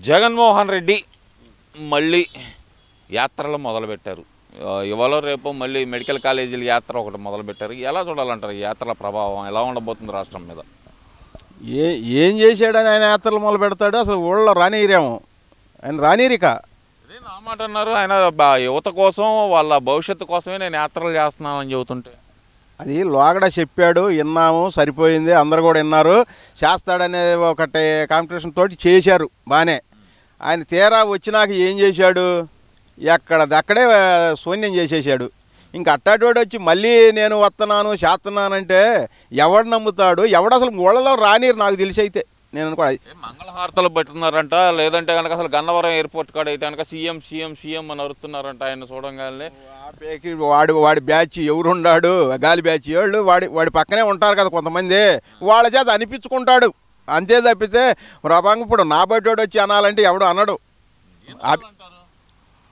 జగన్మోహన్ రెడ్డి మళ్ళీ యాత్రలు మొదలుపెట్టారు. ఇవాళ రేపు మళ్ళీ మెడికల్ కాలేజీల యాత్ర ఒకటి మొదలుపెట్టారు. ఎలా చూడాలంటారు? ఈ యాత్రల ప్రభావం ఎలా ఉండబోతుంది రాష్ట్రం మీద? ఏం చేశాడని ఆయన యాత్రలు మొదలు పెడతాడు? అసలు ఊళ్ళో రానిరేమో, ఆయన రానిరిక. అదే నా మాట అన్నారు. ఆయన యువత కోసం, వాళ్ళ భవిష్యత్తు కోసమే నేను యాత్రలు చేస్తున్నానని చెబుతుంటే అది లోగడ చెప్పాడు, విన్నాము, సరిపోయింది, అందరు కూడా విన్నారు. చేస్తాడనే ఒకటి కాంపిటీషన్ తోటి చేశారు బాగానే. ఆయన తీరా వచ్చినాక ఏం చేశాడు? ఎక్కడదక్కడే శూన్యం చేసేసాడు. ఇంక అట్టాటోడు వచ్చి మళ్ళీ నేను వస్తున్నాను చేస్తున్నానంటే ఎవడు నమ్ముతాడు? ఎవడు అసలు ఊళ్ళలో రానిరు నాకు తెలిసి. అయితే నేను అనుకోండి మంగళహారతలు పెట్టున్నారంట, లేదంటే కనుక అసలు గన్నవరం ఎయిర్పోర్ట్ కాడ అయితే కనుక సీఎం సీఎం సీఎం అని అరుతున్నారంట. ఆయన చూడంగానే వాడి బ్యాచ్ ఎవరున్నాడు, గాలి బ్యాచ్ వాళ్ళు వాడి పక్కనే ఉంటారు కదా కొంతమంది, వాళ్ళ చేత అనిపించుకుంటాడు అంతే తప్పితే ప్రభావం ఇప్పుడు నా బయటోడు వచ్చి అనాలంటే ఎవడు అనడు.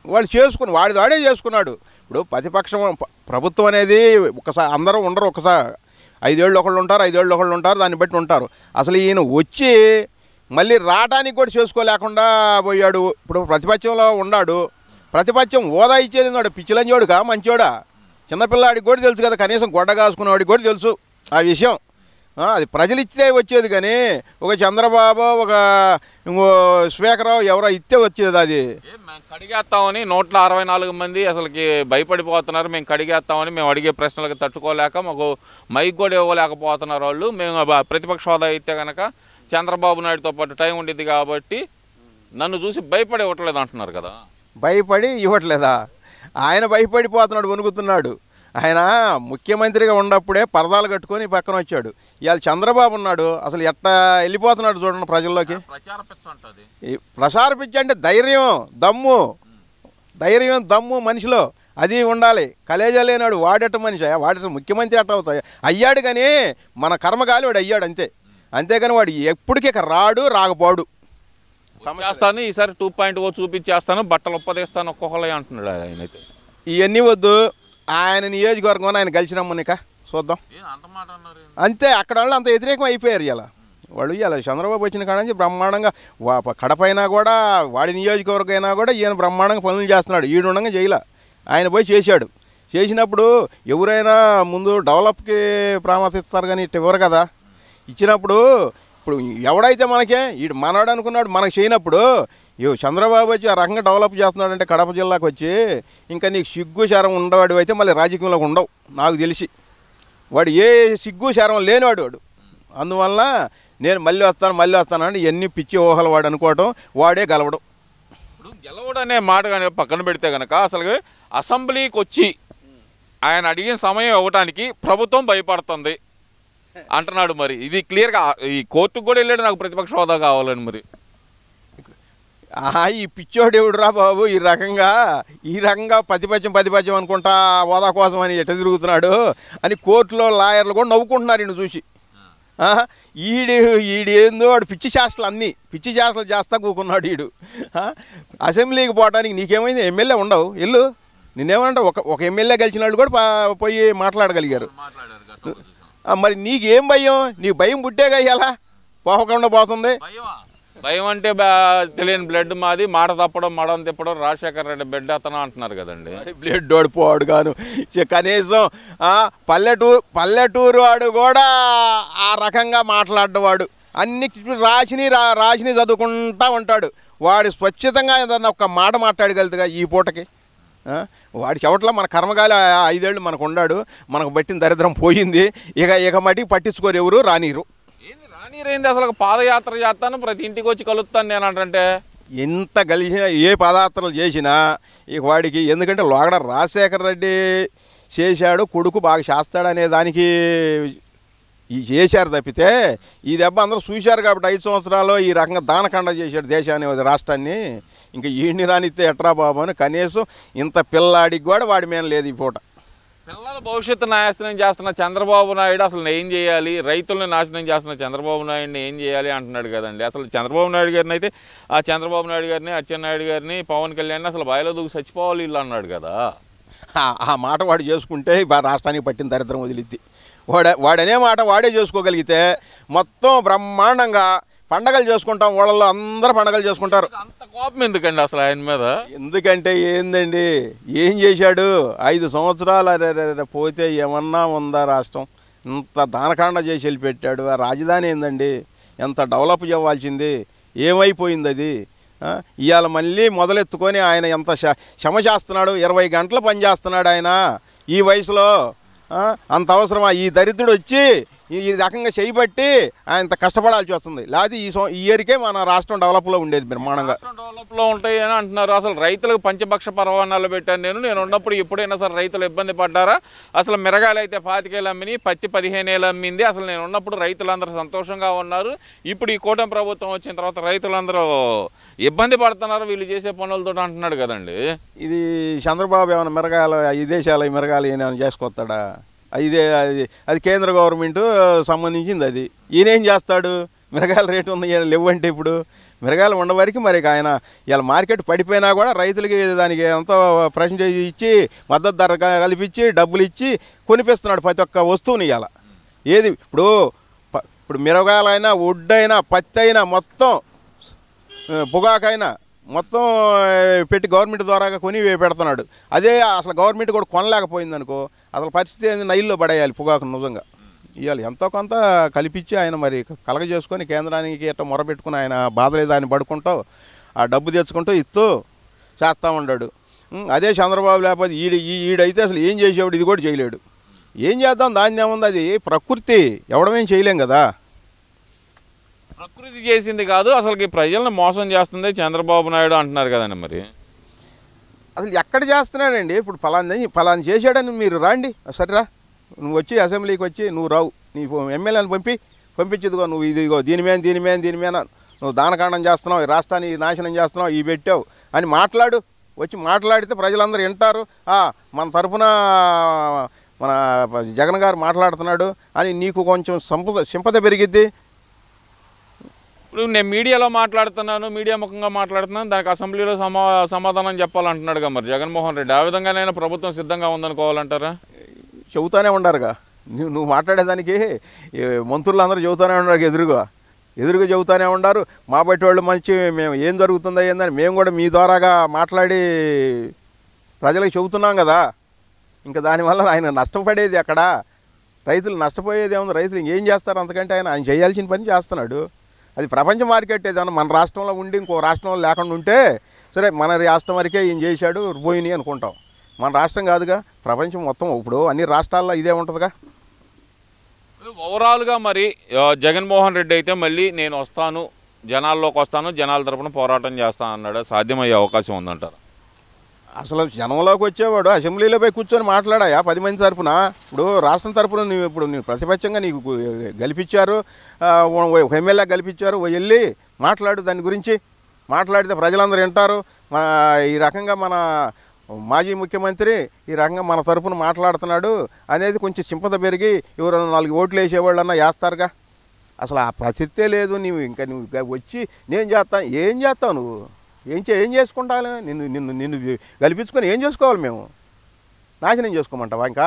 వాళ్ళు చేసుకుని వాడే చేసుకున్నాడు. ఇప్పుడు ప్రతిపక్షం ప్రభుత్వం అనేది ఒకసారి అందరూ ఉండరు, ఒకసారి 5 ఏళ్ళు ఒకళ్ళు ఉంటారు, 5 ఏళ్ళు ఒకళ్ళు ఉంటారు, దాన్ని బట్టి ఉంటారు. అసలు ఈయన వచ్చి మళ్ళీ రావడానికి కూడా చేసుకోలేకుండా పోయాడు. ఇప్పుడు ప్రతిపక్షంలో ఉన్నాడు, ప్రతిపక్షం హోదా ఇచ్చేది ఉన్నాడు. పిచ్చిలంజోడుగా మంచోడా? చిన్నపిల్లాడికి కూడా తెలుసు కదా, కనీసం గొడ్డ కాసుకునేవాడికి కూడా తెలుసు ఆ విషయం. అది ప్రజలు ఇస్తే వచ్చేది, కానీ ఒక చంద్రబాబు, ఒక ఇంకో స్పీకరావు ఎవరో ఇస్తే వచ్చేది. అది కడిగేస్తామని 164 మంది అసలుకి భయపడిపోతున్నారు. మేము కడిగేస్తామని మేము అడిగే ప్రశ్నలకు తట్టుకోలేక మాకు మైక్ కూడా ఇవ్వలేకపోతున్నారు వాళ్ళు. మేము ప్రతిపక్ష హోదా అయితే కనుక చంద్రబాబు నాయుడుతో పాటు టైం ఉండేది కాబట్టి నన్ను చూసి భయపడి ఇవ్వట్లేదు అంటున్నారు కదా. భయపడి ఇవ్వట్లేదా? ఆయన భయపడిపోతున్నాడు, వణుకుతున్నాడు. ఆయన ముఖ్యమంత్రిగా ఉన్నప్పుడే పరదాలు కట్టుకొని పక్కన వచ్చాడు. ఇవాళ చంద్రబాబు ఉన్నాడు, అసలు ఎట్లా వెళ్ళిపోతున్నాడు చూడండి ప్రజల్లోకి. ప్రచార పిచ్చి అంటే ధైర్యం, దమ్ము మనిషిలో అది ఉండాలి. కలేజా లేనాడు వాడట మనిషి, వాడి ముఖ్యమంత్రి ఎట్ట అవుతాయి? అయ్యాడు కానీ మన కర్మగాలి వాడు అయ్యాడు అంతే. అంతేగాని వాడు ఎప్పటికీ రాడు, రాకపోడు. చేస్తాను ఈసారి 2.0 చూపించేస్తాను, బట్టలు ఉప్పదేస్తాను ఒక్కొక్కలే అంటున్నాడు ఆయన. అయితే ఇవన్నీ వద్దు, ఆయన నియోజకవర్గం ఆయన కలిసి రమ్మనిక చూద్దాం అంతే. అక్కడ వాళ్ళు అంత వ్యతిరేకం అయిపోయారు. ఇలా వాళ్ళు ఇలా చంద్రబాబు వచ్చిన కాడ నుంచి బ్రహ్మాండంగా కడపైనా కూడా వాడి నియోజకవర్గం అయినా కూడా ఈయన బ్రహ్మాండంగా పనులు చేస్తున్నాడు. ఈడుండగా చేయలే, ఆయన పోయి చేశాడు. చేసినప్పుడు ఎవరైనా ముందు డెవలప్కి ప్రాముఖ్యత ఇస్తారు కానీ ఇటు ఇవ్వరు కదా. ఇచ్చినప్పుడు ఇప్పుడు ఎవడైతే మనకే మనవాడు అనుకున్నాడు మనకు చేయనప్పుడు చంద్రబాబు వచ్చి ఆ రకంగా డెవలప్ చేస్తున్నాడంటే కడప జిల్లాకు వచ్చి ఇంకా నీకు సిగ్గు శరం ఉండవాడు అయితే మళ్ళీ రాజకీయంలోకి ఉండవు నాకు తెలిసి. వాడు ఏ సిగ్గు శరం లేనివాడు వాడు. అందువల్ల నేను మళ్ళీ వస్తానంటే ఎన్ని పిచ్చి ఊహలు వాడు అనుకోవటం, వాడే గెలవడం. ఇప్పుడు గెలవడం అనే మాట కానీ పక్కన పెడితే కనుక అసలు అసెంబ్లీకి వచ్చి ఆయన అడిగిన సమయం ఇవ్వడానికి ప్రభుత్వం భయపడుతుంది అంటున్నాడు. మరి ఇది క్లియర్గా ఈ కోర్టుకు కూడా వెళ్ళాడు నాకు ప్రతిపక్ష హోదా కావాలని. మరి ఈ పిచ్చోడు ఎవడురా బాబు ఈ రకంగా ప్రతిపక్షం అనుకుంటా హోదా కోసం అని ఎట్ట తిరుగుతున్నాడు అని కోర్టులో లాయర్లు కూడా నవ్వుకుంటున్నారు ఈయన చూసి. ఈడు ఏందో వాడు పిచ్చి చేష్టలు చేస్తా కూకున్నాడు ఈడు. అసెంబ్లీకి పోవడానికి నీకేమైంది? ఎమ్మెల్యే ఉండవు, ఎల్లు. నిన్నేమన్నా ఒక ఎమ్మెల్యే గెలిచిన వాళ్ళు కూడా పోయి మాట్లాడగలిగారు. మరి నీకేం భయం? నీకు భయం పుట్టేగా ఇలా పోకుండా పోతుంది. భయం అంటే తెలియని బ్లడ్ మాది, మాట తప్పడం మడం తిప్పడం రాజశేఖర రెడ్డి బిడ్డ అతను అంటున్నారు కదండి. బ్లడ్ ఓడిపోవాడు కాను, కనీసం పల్లెటూరు వాడు కూడా ఆ రకంగా మాట్లాడేవాడు. అన్ని రాసిని చదువుకుంటా ఉంటాడు. వాడు స్వచ్ఛతంగా ఏదన్నా ఒక మాట మాట్లాడగలుగుతాగా ఈ పూటకి. వాడి చెవట్లో మన కర్మగాలి 5 ఏళ్ళు మనకు ఉన్నాడు, మనకు పట్టిన దరిద్రం పోయింది. ఇక మటుకు పట్టించుకోరు, ఎవరు రానీరు. రానీరైంది అసలు పాదయాత్ర చేస్తాను, ప్రతి ఇంటికి వచ్చి కలుస్తాను నేను అంటే. ఎంత కలిసిన ఏ పాదయాత్రలు చేసినా ఇక వాడికి, ఎందుకంటే లోగడ రాజశేఖర రెడ్డి చేశాడు, కొడుకు బాగా చేస్తాడనే దానికి చేశారు తప్పితే ఈ దెబ్బ అందరూ చూశారు కాబట్టి 5 సంవత్సరాలు ఈ రకంగా దానకండ చేశాడు దేశాన్ని, రాష్ట్రాన్ని. ఇంకా ఈయన్ని రానిస్తే ఎట్రా బాబు అని కనీసం ఇంత పిల్లాడికి కూడా వాడి మీద లేదు ఈ పూట. పిల్లల భవిష్యత్తు నాశనం చేస్తున్న చంద్రబాబు నాయుడు అసలు ఏం చేయాలి, రైతులను నాశనం చేస్తున్న చంద్రబాబు నాయుడిని ఏం చేయాలి అంటున్నాడు కదండి. అసలు చంద్రబాబు నాయుడు గారిని అయితే చంద్రబాబు నాయుడు గారిని, అచ్చెన్నాయుడు గారిని, పవన్ కళ్యాణ్ అసలు బాయిలో దూకి చచ్చిపోవాలి ఇల్లు అన్నాడు కదా. ఆ మాట వాడు చేసుకుంటే రాష్ట్రానికి పట్టిన దరిద్రం వదిలిద్ది. వాడనే మాట వాడే చేసుకోగలిగితే మొత్తం బ్రహ్మాండంగా పండగలు చేసుకుంటాం, ఊళ్ళల్లో అందరూ పండగలు చేసుకుంటారు. అంత కోపం ఎందుకండి అసలు ఆయన మీద? ఎందుకంటే ఏందండి, ఏం చేశాడు? 5 సంవత్సరాలు అరే పోతే ఏమన్నా ఉందా రాష్ట్రం? ఇంత దానకాండ చేసి వెళ్ళిపెట్టాడు. ఆ రాజధాని ఏందండి, ఎంత డెవలప్ చేయాల్సింది, ఏమైపోయింది అది? ఇవాళ మళ్ళీ మొదలెత్తుకొని ఆయన ఎంత శ్రమ చేస్తున్నాడు, 20 గంటలు పని చేస్తున్నాడు ఆయన ఈ వయసులో. అంత అవసరమా? ఈ దరిద్రుడు వచ్చి ఈ రకంగా చేయబట్టి ఆయన కష్టపడాల్సి వస్తుంది. లేకపోతే ఈ ఇయర్కే మన రాష్ట్రం డెవలప్లో ఉండేది, బ్రహ్మాండంగా డెవలప్లో ఉంటాయి అని అంటున్నారు. అసలు రైతులకు పంచపక్ష పరవానాలు పెట్టాను నేను ఉన్నప్పుడు. ఎప్పుడైనా సరే రైతులు ఇబ్బంది పడ్డారా? అసలు మిరగాయలు అయితే 25 అమ్మిని, పత్తి 15 అమ్మింది. అసలు నేను ఉన్నప్పుడు రైతులందరూ సంతోషంగా ఉన్నారు. ఇప్పుడు ఈ కూటమి ప్రభుత్వం వచ్చిన తర్వాత రైతులందరూ ఇబ్బంది పడుతున్నారు వీళ్ళు చేసే పనులతో అంటున్నాడు కదండి. ఇది చంద్రబాబు ఏమైనా మిరగాయలు విదేశాల మిరగాయలు ఏమైనా చేసుకొస్తాడా? అది కేంద్ర గవర్నమెంట్ సంబంధించింది. అది ఈయనేం చేస్తాడు? మిరగాయల రేటు ఉంది లేవంటే ఇప్పుడు మిరగాయలు ఉండవరికి మరి ఆయన ఇలా మార్కెట్ పడిపోయినా కూడా రైతులకి దానికి ఎంతో పర్సెంటేజ్ ఇచ్చి మద్దతు ధర కల్పించి డబ్బులు ఇచ్చి కొనిపిస్తున్నాడు ప్రతి ఒక్క వస్తువుని. ఇవాళ ఏది ఇప్పుడు మిరగాయలైనా, వడ్డైనా, పత్తి అయినా, మొత్తం పొగాకైనా మొత్తం పెట్టి గవర్నమెంట్ ద్వారా కొని పెడుతున్నాడు. అదే అసలు గవర్నమెంట్ కూడా కొనలేకపోయింది అనుకో, అసలు పరిస్థితి ఏంది, నైల్లో పడేయాలి పొగాకు. నిజంగా ఇవాళ ఎంతో కొంత కల్పించి ఆయన మరి కలగజేసుకొని కేంద్రానికి ఎట్లా మొరపెట్టుకుని ఆయన బాధలేదు ఆయన పడుకుంటూ ఆ డబ్బు తెచ్చుకుంటూ ఇస్తూ చేస్తూ ఉన్నాడు. అదే చంద్రబాబు లేకపోతే ఈడైతే అసలు ఏం చేసేవాడు? ఇది కూడా చేయలేడు. ఏం చేద్దాం, దాన్ని ఏముంది, అది ప్రకృతి, ఎవడమేం చేయలేం కదా. ప్రకృతి చేసింది కాదు, అసలుకి ప్రజలను మోసం చేస్తుంది చంద్రబాబు నాయుడు అంటున్నారు కదండి. మరి అసలు ఎక్కడ చేస్తున్నాడండి? ఇప్పుడు ఫలాన్ని చేశాడని మీరు రాండి, సరేరా నువ్వు వచ్చి అసెంబ్లీకి వచ్చి నువ్వు రావు, నీ ఎమ్మెల్యేని పంపించదుగో, నువ్వు ఇదిగో దీని మీద నువ్వు దానకాండం చేస్తున్నావు, ఈ రాష్ట్రాన్ని నాశనం చేస్తున్నావు, ఇవి పెట్టావు అని వచ్చి మాట్లాడితే ప్రజలందరూ వింటారు. మన తరఫున మన జగన్ గారు మాట్లాడుతున్నాడు అని నీకు కొంచెం సింపతి పెరిగిద్ది. ఇప్పుడు నేను మీడియాలో మాట్లాడుతున్నాను, మీడియా ముఖంగా మాట్లాడుతున్నాను, దానికి అసెంబ్లీలో సమాధానం చెప్పాలంటున్నాడుగా మరి జగన్మోహన్ రెడ్డి. ఆ విధంగానైనా ప్రభుత్వం సిద్ధంగా ఉందనుకోవాలంటారా? చెబుతూనే ఉండారుగా, నువ్వు మాట్లాడేదానికి మంత్రులు అందరూ చెబుతూనే ఉన్నారు, ఎదురుగా చెబుతూనే ఉండారు. మా బట్టి వాళ్ళు మంచి మేము ఏం జరుగుతుందో ఏందని మేము కూడా మీ ద్వారాగా మాట్లాడి ప్రజలకు చెబుతున్నాం కదా. ఇంకా దానివల్ల ఆయన నష్టపడేది అక్కడ, రైతులు నష్టపోయేది ఏముంది? రైతులు ఏం చేస్తారు అంతకంటే? ఆయన చేయాల్సిన పని చేస్తున్నాడు. అది ప్రపంచ మార్కెట్ ఏదన్నా మన రాష్ట్రంలో ఉండి ఇంకో రాష్ట్రంలో లేకుండా ఉంటే సరే, మన రాష్ట్రం వరకే ఈయన చేశాడు పోయినాయి అనుకుంటాం. మన రాష్ట్రం కాదుగా, ప్రపంచం మొత్తం. ఇప్పుడు అన్ని రాష్ట్రాల్లో ఇదే ఉంటుందిగా. ఓవరాల్గా మరి జగన్మోహన్ రెడ్డి అయితే మళ్ళీ నేను వస్తాను, జనాల్లోకి వస్తాను, జనాల తరపున పోరాటం చేస్తాను అన్నాడు. సాధ్యమయ్యే అవకాశం ఉందంటారు? అసలు జనంలోకి వచ్చేవాడు అసెంబ్లీలో పోయి కూర్చొని మాట్లాడాయా 10 మంది తరఫున? ఇప్పుడు రాష్ట్రం తరఫున నువ్వు ప్రతిపక్షంగా నీకు గెలిపించారు, ఎమ్మెల్యే గెలిపించారు, వెళ్ళి మాట్లాడు, దాని గురించి మాట్లాడితే ప్రజలందరూ వింటారు. ఈ రకంగా మన మాజీ ముఖ్యమంత్రి ఈ రకంగా మన తరఫున మాట్లాడుతున్నాడు అనేది కొంచెం సింపత పెరిగి ఎవరైనా 4 ఓట్లు వేసేవాళ్ళన్నా వేస్తారుగా. అసలు ఆ ప్రసక్తే లేదు. నువ్వు వచ్చి నేను చేస్తాను, ఏం చేస్తావు నువ్వు? ఏం చేసుకుంటాను? నిన్ను గెలిపించుకొని ఏం చేసుకోవాలి? మేము నాశనం చేసుకోమంటావా ఇంకా?